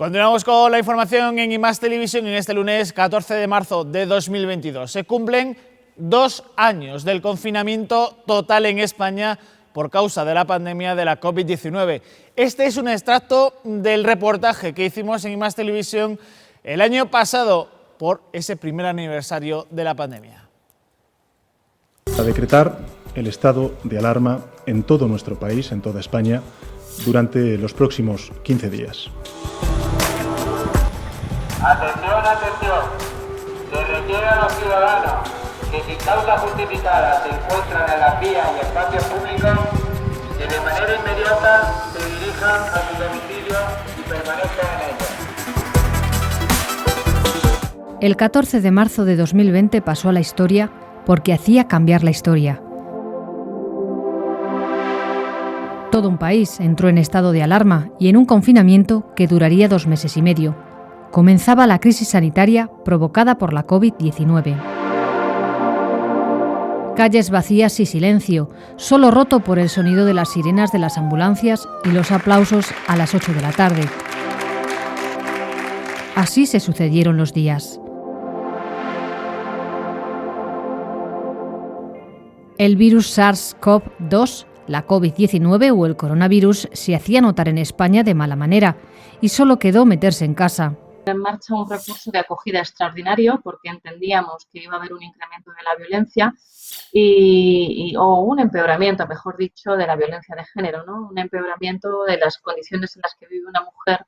Continuamos con la información en IMAX Televisión en este lunes 14 de marzo de 2022. Se cumplen 2 años del confinamiento total en España por causa de la pandemia de la COVID-19. Este es un extracto del reportaje que hicimos en IMAX Televisión el año pasado por ese primer aniversario de la pandemia. A decretar el estado de alarma en todo nuestro país, en toda España, durante los próximos 15 días. Atención, atención. Se requiere a los ciudadanos que sin causa justificada se encuentran en las vías y espacios públicos que de manera inmediata se dirijan a su domicilio y permanezcan en ellos. El 14 de marzo de 2020 pasó a la historia porque hacía cambiar la historia. Todo un país entró en estado de alarma y en un confinamiento que duraría 2 meses y medio. Comenzaba la crisis sanitaria provocada por la COVID-19. Calles vacías y silencio, solo roto por el sonido de las sirenas de las ambulancias y los aplausos a las 8 de la tarde. Así se sucedieron los días. El virus SARS-CoV-2, la COVID-19 o el coronavirus se hacía notar en España de mala manera y solo quedó meterse en casa. En marcha un recurso de acogida extraordinario porque entendíamos que iba a haber un incremento de la violencia o un empeoramiento, mejor dicho, de la violencia de género, ¿no? Un empeoramiento de las condiciones en las que vive una mujer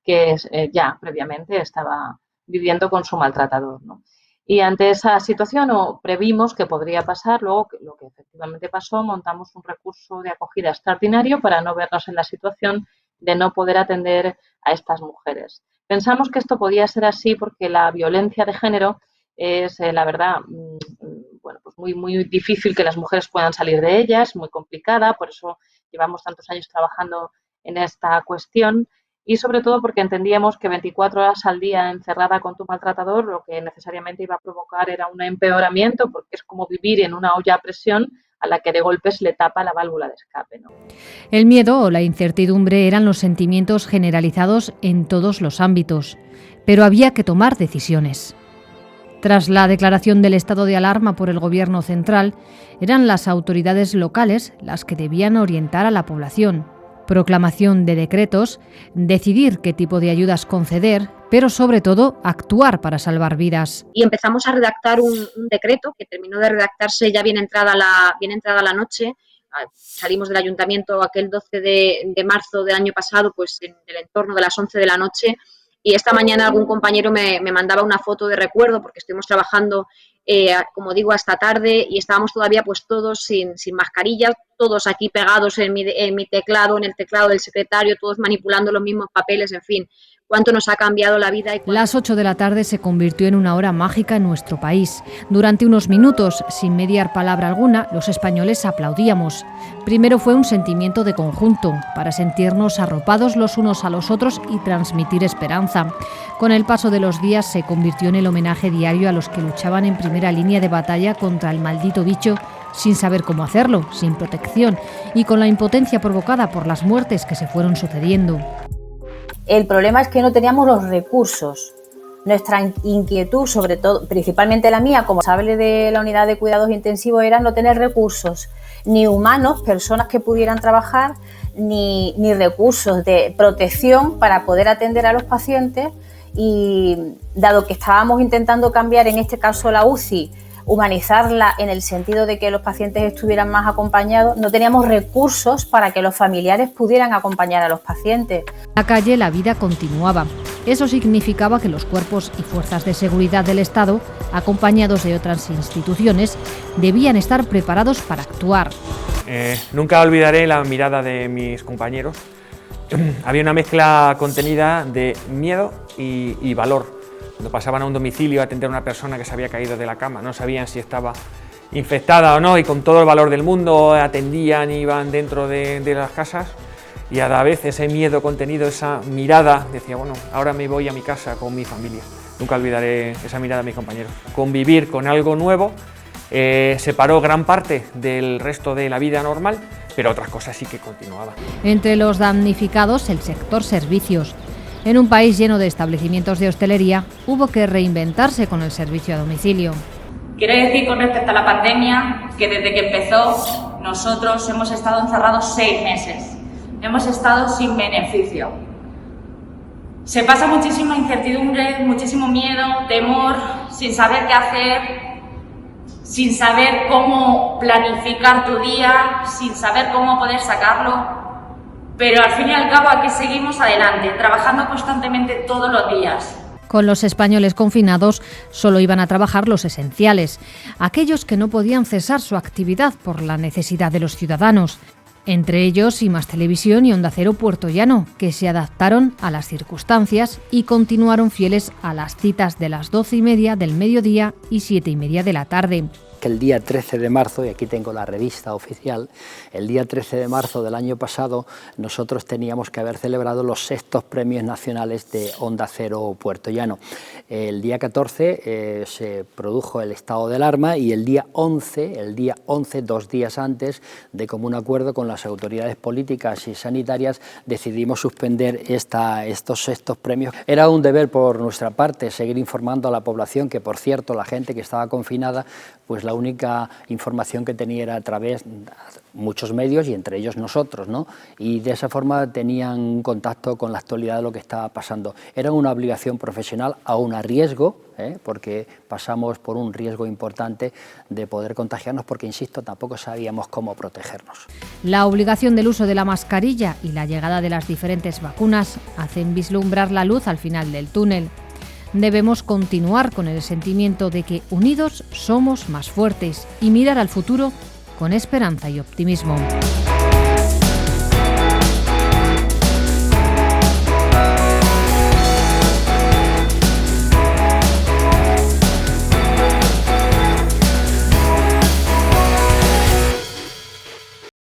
que ya previamente estaba viviendo con su maltratador, ¿no? Y ante esa situación previmos que podría pasar, luego lo que efectivamente pasó, montamos un recurso de acogida extraordinario para no vernos en la situación de no poder atender a estas mujeres. Pensamos que esto podía ser así porque la violencia de género es, la verdad, bueno, pues muy difícil que las mujeres puedan salir de ella, es muy complicada, por eso llevamos tantos años trabajando en esta cuestión y sobre todo porque entendíamos que 24 horas al día encerrada con tu maltratador lo que necesariamente iba a provocar era un empeoramiento porque es como vivir en una olla a presión a la que de golpes le tapa la válvula de escape, ¿no? El miedo o la incertidumbre eran los sentimientos generalizados en todos los ámbitos, pero había que tomar decisiones. Tras la declaración del estado de alarma por el Gobierno central, eran las autoridades locales las que debían orientar a la población. Proclamación de decretos, decidir qué tipo de ayudas conceder, pero sobre todo actuar para salvar vidas. Y empezamos a redactar un decreto que terminó de redactarse ya bien entrada la noche. Salimos del ayuntamiento aquel 12 de marzo del año pasado, pues en el entorno de las 11 de la noche. Y esta mañana algún compañero me mandaba una foto de recuerdo porque estuvimos trabajando, como digo, hasta tarde y estábamos todavía pues todos sin mascarillas, todos aquí pegados en mi teclado, en el teclado del secretario, todos manipulando los mismos papeles, en fin. Cuánto nos ha cambiado la vida. Las 8 de la tarde se convirtió en una hora mágica en nuestro país. Durante unos minutos, sin mediar palabra alguna, los españoles aplaudíamos. Primero fue un sentimiento de conjunto, para sentirnos arropados los unos a los otros y transmitir esperanza. Con el paso de los días se convirtió en el homenaje diario a los que luchaban en primera línea de batalla contra el maldito bicho, sin saber cómo hacerlo, sin protección y con la impotencia provocada por las muertes que se fueron sucediendo. El problema es que no teníamos los recursos. Nuestra inquietud, sobre todo, principalmente la mía, como responsable de la unidad de cuidados intensivos, era no tener recursos, ni humanos, personas que pudieran trabajar, ni recursos de protección para poder atender a los pacientes. Y dado que estábamos intentando cambiar, en este caso la UCI, humanizarla en el sentido de que los pacientes estuvieran más acompañados, no teníamos recursos para que los familiares pudieran acompañar a los pacientes. En la calle la vida continuaba. Eso significaba que los cuerpos y fuerzas de seguridad del Estado, acompañados de otras instituciones, debían estar preparados para actuar. Nunca olvidaré la mirada de mis compañeros. Había una mezcla contenida de miedo y valor. Cuando pasaban a un domicilio a atender a una persona que se había caído de la cama, no sabían si estaba infectada o no y con todo el valor del mundo atendían y iban dentro de las casas y a la vez ese miedo contenido, esa mirada, decía, bueno, ahora me voy a mi casa con mi familia. Nunca olvidaré esa mirada de mis compañeros. Convivir con algo nuevo separó gran parte del resto de la vida normal, pero otras cosas sí que continuaban. Entre los damnificados, el sector servicios. En un país lleno de establecimientos de hostelería, hubo que reinventarse con el servicio a domicilio. Quiero decir con respecto a la pandemia que desde que empezó nosotros hemos estado encerrados 6 meses. Hemos estado sin beneficio. Se pasa muchísima incertidumbre, muchísimo miedo, temor, sin saber qué hacer, sin saber cómo planificar tu día, sin saber cómo poder sacarlo. Pero al fin y al cabo aquí seguimos adelante, trabajando constantemente todos los días. Con los españoles confinados solo iban a trabajar los esenciales, aquellos que no podían cesar su actividad por la necesidad de los ciudadanos. Entre ellos, Más Televisión y Onda Cero Puertollano, que se adaptaron a las circunstancias y continuaron fieles a las citas de las 12:30 del mediodía y 7:30 de la tarde. Que el día 13 de marzo, y aquí tengo la revista oficial, el día 13 de marzo del año pasado nosotros teníamos que haber celebrado los 6º premios nacionales de Onda Cero Puertollano. El día 14 se produjo el estado de alarma y el día 11, 2 días antes, de común acuerdo con las autoridades políticas y sanitarias, decidimos suspender estos 6 premios. Era un deber por nuestra parte seguir informando a la población, que por cierto la gente que estaba confinada, pues la única información que tenía era a través de muchos medios y entre ellos nosotros, ¿no? Y de esa forma tenían contacto con la actualidad de lo que estaba pasando. Era una obligación profesional, aún a riesgo, porque pasamos por un riesgo importante de poder contagiarnos, porque, insisto, tampoco sabíamos cómo protegernos. La obligación del uso de la mascarilla y la llegada de las diferentes vacunas hacen vislumbrar la luz al final del túnel. Debemos continuar con el sentimiento de que unidos somos más fuertes y mirar al futuro con esperanza y optimismo.